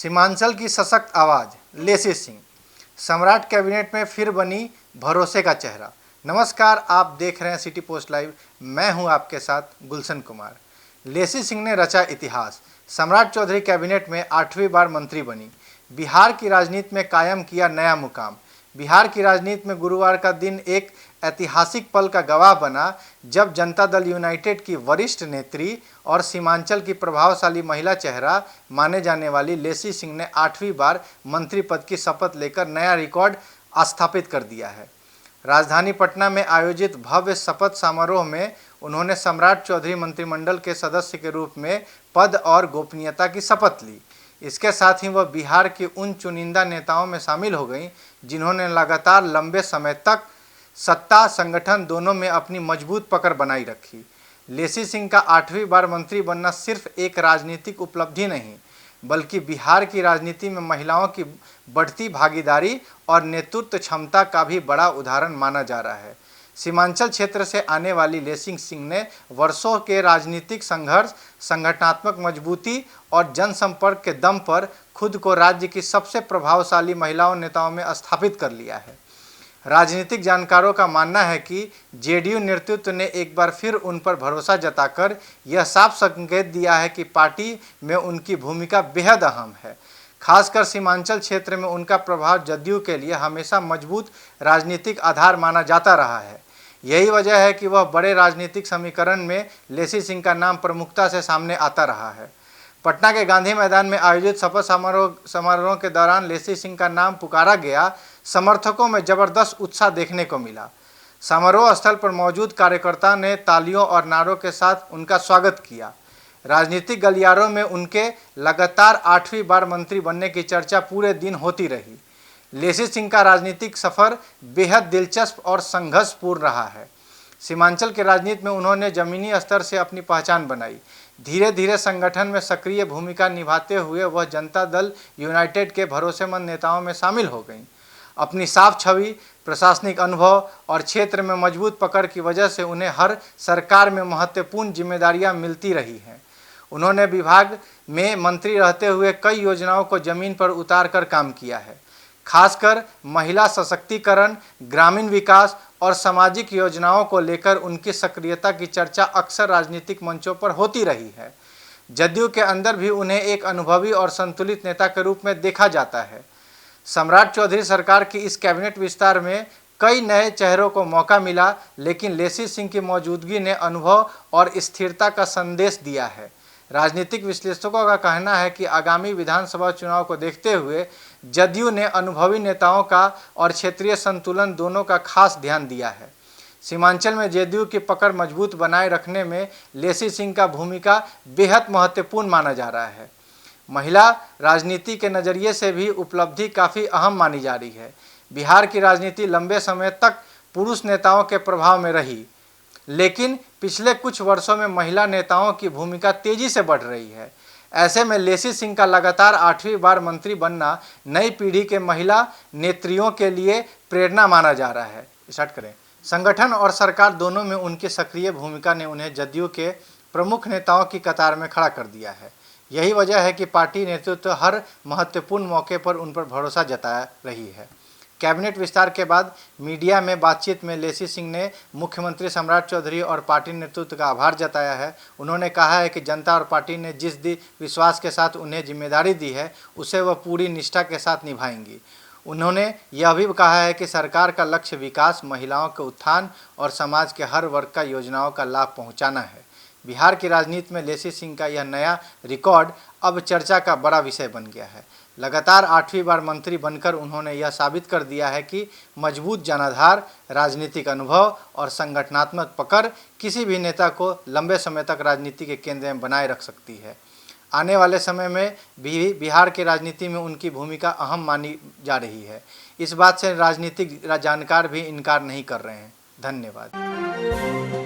सीमांचल की सशक्त आवाज़ लेसी सिंह सम्राट कैबिनेट में फिर बनी भरोसे का चेहरा। नमस्कार, आप देख रहे हैं सिटी पोस्ट लाइव। मैं हूं आपके साथ गुलशन कुमार। लेसी सिंह ने रचा इतिहास। सम्राट चौधरी कैबिनेट में 8वीं बार मंत्री बनी। बिहार की राजनीति में कायम किया नया मुकाम। बिहार की राजनीति में गुरुवार का दिन एक ऐतिहासिक पल का गवाह बना जब जनता दल यूनाइटेड की वरिष्ठ नेत्री और सीमांचल की प्रभावशाली महिला चेहरा माने जाने वाली लेसी सिंह ने 8वीं बार मंत्री पद की शपथ लेकर नया रिकॉर्ड स्थापित कर दिया है। राजधानी पटना में आयोजित भव्य शपथ समारोह में उन्होंने सम्राट चौधरी मंत्रिमंडल के सदस्य के रूप में पद और गोपनीयता की शपथ ली। इसके साथ ही वह बिहार के उन चुनिंदा नेताओं में शामिल हो गईं जिन्होंने लगातार लंबे समय तक सत्ता संगठन दोनों में अपनी मजबूत पकड़ बनाई रखी। लेसी सिंह का 8वीं बार मंत्री बनना सिर्फ एक राजनीतिक उपलब्धि नहीं, बल्कि बिहार की राजनीति में महिलाओं की बढ़ती भागीदारी और नेतृत्व क्षमता का भी बड़ा उदाहरण माना जा रहा है। सीमांचल क्षेत्र से आने वाली लेसी सिंह ने वर्षों के राजनीतिक संघर्ष, संगठनात्मक मजबूती और जनसंपर्क के दम पर खुद को राज्य की सबसे प्रभावशाली महिलाओं नेताओं में स्थापित कर लिया है। राजनीतिक जानकारों का मानना है कि जेडीयू नेतृत्व ने एक बार फिर उन पर भरोसा जताकर यह साफ संकेत दिया है कि पार्टी में उनकी भूमिका बेहद अहम है। खासकर सीमांचल क्षेत्र में उनका प्रभाव जदयू के लिए हमेशा मजबूत राजनीतिक आधार माना जाता रहा है। यही वजह है कि वह बड़े राजनीतिक समीकरण में लेसी सिंह का नाम प्रमुखता से सामने आता रहा है। पटना के गांधी मैदान में आयोजित शपथ समारोह के दौरान लेसी सिंह का नाम पुकारा गया। समर्थकों में जबरदस्त उत्साह देखने को मिला। समारोह स्थल पर मौजूद कार्यकर्ताओं ने तालियों और नारों के साथ उनका स्वागत किया। राजनीतिक गलियारों में उनके लगातार 8वीं बार मंत्री बनने की चर्चा पूरे दिन होती रही। लेसी सिंह का राजनीतिक सफर बेहद दिलचस्प और संघर्षपूर्ण रहा है। सीमांचल के राजनीति में उन्होंने जमीनी स्तर से अपनी पहचान बनाई। धीरे धीरे संगठन में सक्रिय भूमिका निभाते हुए वह जनता दल यूनाइटेड के भरोसेमंद नेताओं में शामिल हो गईं। अपनी साफ छवि, प्रशासनिक अनुभव और क्षेत्र में मजबूत पकड़ की वजह से उन्हें हर सरकार में महत्वपूर्ण जिम्मेदारियां मिलती रही हैं। उन्होंने विभाग में मंत्री रहते हुए कई योजनाओं को जमीन पर उतार कर काम किया है। खासकर महिला सशक्तिकरण, ग्रामीण विकास और सामाजिक योजनाओं को लेकर उनकी सक्रियता की चर्चा अक्सर राजनीतिक मंचों पर होती रही है। जदयू के अंदर भी उन्हें एक अनुभवी और संतुलित नेता के रूप में देखा जाता है। सम्राट चौधरी सरकार की इस कैबिनेट विस्तार में कई नए चेहरों को मौका मिला, लेकिन लेसी सिंह की मौजूदगी ने अनुभव और स्थिरता का संदेश दिया है। राजनीतिक विश्लेषकों का कहना है कि आगामी विधानसभा चुनाव को देखते हुए जदयू ने अनुभवी नेताओं का और क्षेत्रीय संतुलन दोनों का खास ध्यान दिया है। सीमांचल में जदयू की पकड़ मजबूत बनाए रखने में लेसी सिंह का भूमिका बेहद महत्वपूर्ण माना जा रहा है। महिला राजनीति के नज़रिए से भी उपलब्धि काफ़ी अहम मानी जा रही है। बिहार की राजनीति लंबे समय तक पुरुष नेताओं के प्रभाव में रही, लेकिन पिछले कुछ वर्षों में महिला नेताओं की भूमिका तेजी से बढ़ रही है। ऐसे में लेसी सिंह का लगातार 8वीं बार मंत्री बनना नई पीढ़ी के महिला नेत्रियों के लिए प्रेरणा माना जा रहा है। स्टार्ट करें। संगठन और सरकार दोनों में उनकी सक्रिय भूमिका ने उन्हें जदयू के प्रमुख नेताओं की कतार में खड़ा कर दिया है। यही वजह है कि पार्टी नेतृत्व हर महत्वपूर्ण मौके पर उन पर भरोसा जता रही है। कैबिनेट विस्तार के बाद मीडिया में बातचीत में लेसी सिंह ने मुख्यमंत्री सम्राट चौधरी और पार्टी नेतृत्व का आभार जताया है। उन्होंने कहा है कि जनता और पार्टी ने जिस विश्वास के साथ उन्हें जिम्मेदारी दी है उसे वह पूरी निष्ठा के साथ निभाएंगी। उन्होंने यह भी कहा है कि सरकार का लक्ष्य विकास, महिलाओं के उत्थान और समाज के हर वर्ग का योजनाओं का लाभ पहुँचाना है। बिहार की राजनीति में लेसी सिंह का यह नया रिकॉर्ड अब चर्चा का बड़ा विषय बन गया है। लगातार 8वीं बार मंत्री बनकर उन्होंने यह साबित कर दिया है कि मजबूत जनाधार, राजनीतिक अनुभव और संगठनात्मक पकड़ किसी भी नेता को लंबे समय तक राजनीति के केंद्र में बनाए रख सकती है। आने वाले समय में भी बिहार की राजनीति में उनकी भूमिका अहम मानी जा रही है। इस बात से राजनीतिक जानकार भी इनकार नहीं कर रहे हैं। धन्यवाद।